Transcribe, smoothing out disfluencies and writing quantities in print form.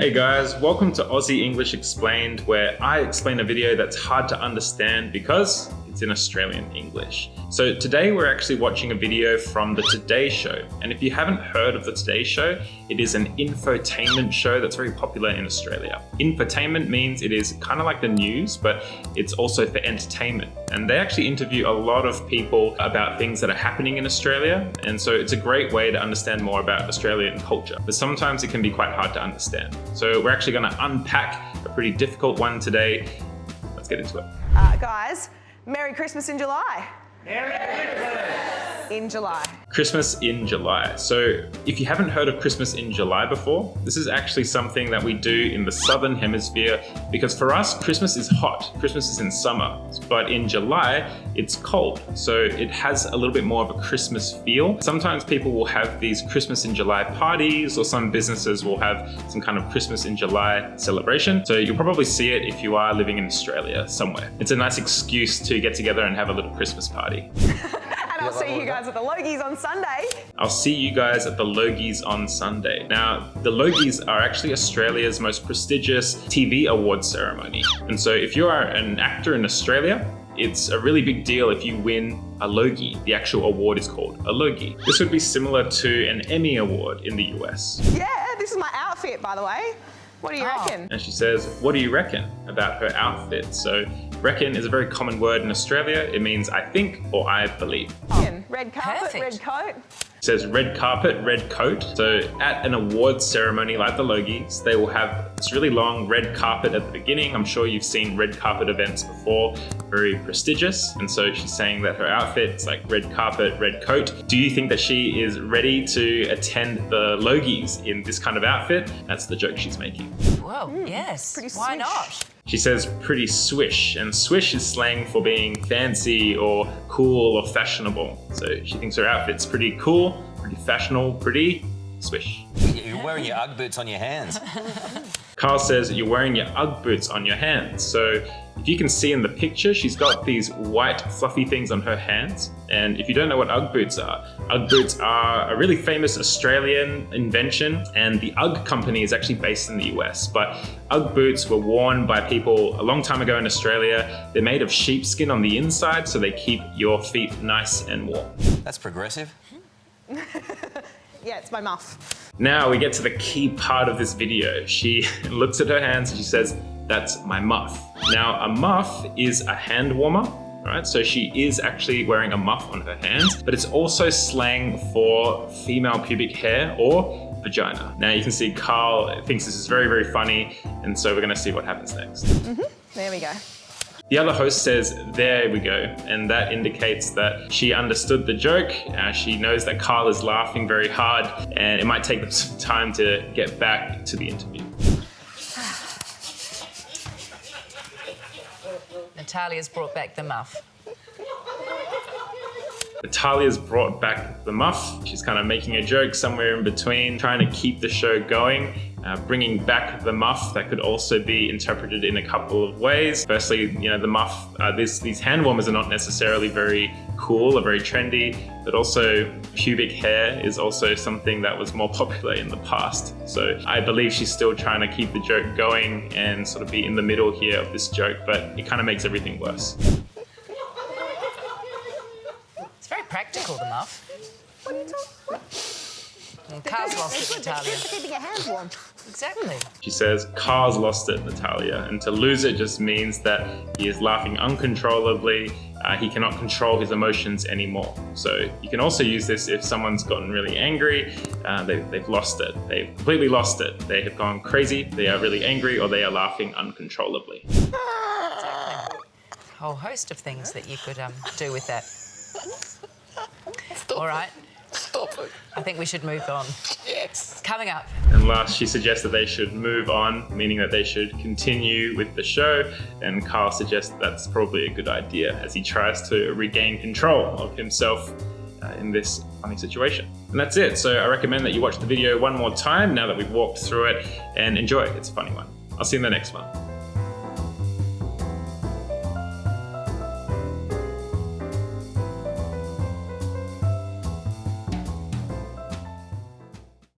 Hey guys, welcome to Aussie English Explained, where I explain a video that's hard to understand because it's in Australian English. So today we're actually watching a video from the Today Show. And if you haven't heard of the Today Show, it is an infotainment show that's very popular in Australia. Infotainment means it is kind of like the news, but it's also for entertainment. And they actually interview a lot of people about things that are happening in Australia. And so it's a great way to understand more about Australian culture. But sometimes it can be quite hard to understand. So we're actually going to unpack a pretty difficult one today. Let's get into it. Guys, Merry Christmas in July. Merry Christmas! In July. Christmas in July. So if you haven't heard of Christmas in July before, this is actually something that we do in the Southern Hemisphere because for us, Christmas is hot. Christmas is in summer, but in July, it's cold. So it has a little bit more of a Christmas feel. Sometimes people will have these Christmas in July parties, or some businesses will have some kind of Christmas in July celebration. So you'll probably see it if you are living in Australia somewhere. It's a nice excuse to get together and have a little Christmas party. And I'll see you guys at the Logies on Sunday. I'll see you guys at the Logies on Sunday. Now, the Logies are actually Australia's most prestigious TV awards ceremony. And so if you are an actor in Australia, it's a really big deal if you win a Logie. The actual award is called a Logie. This would be similar to an Emmy award in the US. Yeah, this is my outfit, by the way. What do you reckon? And she says, what do you reckon about her outfit? So reckon is a very common word in Australia. It means I think or I believe. Red carpet, Perfect. red coat. It says red carpet, red coat. So at an awards ceremony like the Logies, they will have this really long red carpet at the beginning. I'm sure you've seen red carpet events before, very prestigious. And so she's saying that her outfit is like red carpet, red coat. Do you think that she is ready to attend the Logies in this kind of outfit? That's the joke she's making. Well, yes. pretty Why swish. not? She says pretty swish, and swish is slang for being fancy or cool or fashionable. So she thinks her outfit's pretty cool, pretty fashionable, pretty swish. You're wearing your Ugg boots on your hands. Carl says you're wearing your Ugg boots on your hands. So if you can see in the picture, she's got these white fluffy things on her hands. And if you don't know what Ugg boots are a really famous Australian invention, and the Ugg company is actually based in the US. But Ugg boots were worn by people a long time ago in Australia. They're made of sheepskin on the inside, so they keep your feet nice and warm. That's progressive. Yeah, it's my muff. Now we get to the key part of this video. She looks at her hands and she says, that's my muff. Now a muff is a hand warmer, right? So she is actually wearing a muff on her hands, but it's also slang for female pubic hair or vagina. Now you can see Carl thinks this is very, very funny, and so we're gonna see what happens next. There we go. The other host says, there we go. And that indicates that she understood the joke. She knows that Carl is laughing very hard, and it might take them some time to get back to the interview. Natalia's brought back the muff. Natalia's brought back the muff. She's kind of making a joke somewhere in between, trying to keep the show going. Bringing back the muff, that could also be interpreted in a couple of ways. Firstly, the muff, these hand warmers are not necessarily very cool or very trendy, but also pubic hair is also something that was more popular in the past. So I believe she's still trying to keep the joke going and sort of be in the middle here of this joke, but it kind of makes everything worse. It's very practical, the muff. What are you talking about? And Carl's lost it, Natalia. It's for keeping your hands warm. Exactly. She says, Carl's lost it, Natalia. And to lose it just means that he is laughing uncontrollably. He cannot control his emotions anymore. So you can also use this if someone's gotten really angry. They've lost it. They've completely lost it. They have gone crazy. They are really angry, or they are laughing uncontrollably. Exactly. A whole host of things that you could do with that. All right. Stop it. I think we should move on. Yes. Coming up. And last, she suggests that they should move on, meaning that they should continue with the show. And Carl suggests that's probably a good idea as he tries to regain control of himself in this funny situation. And that's it. So I recommend that you watch the video one more time now that we've walked through it, and enjoy it. It's a funny one. I'll see you in the next one.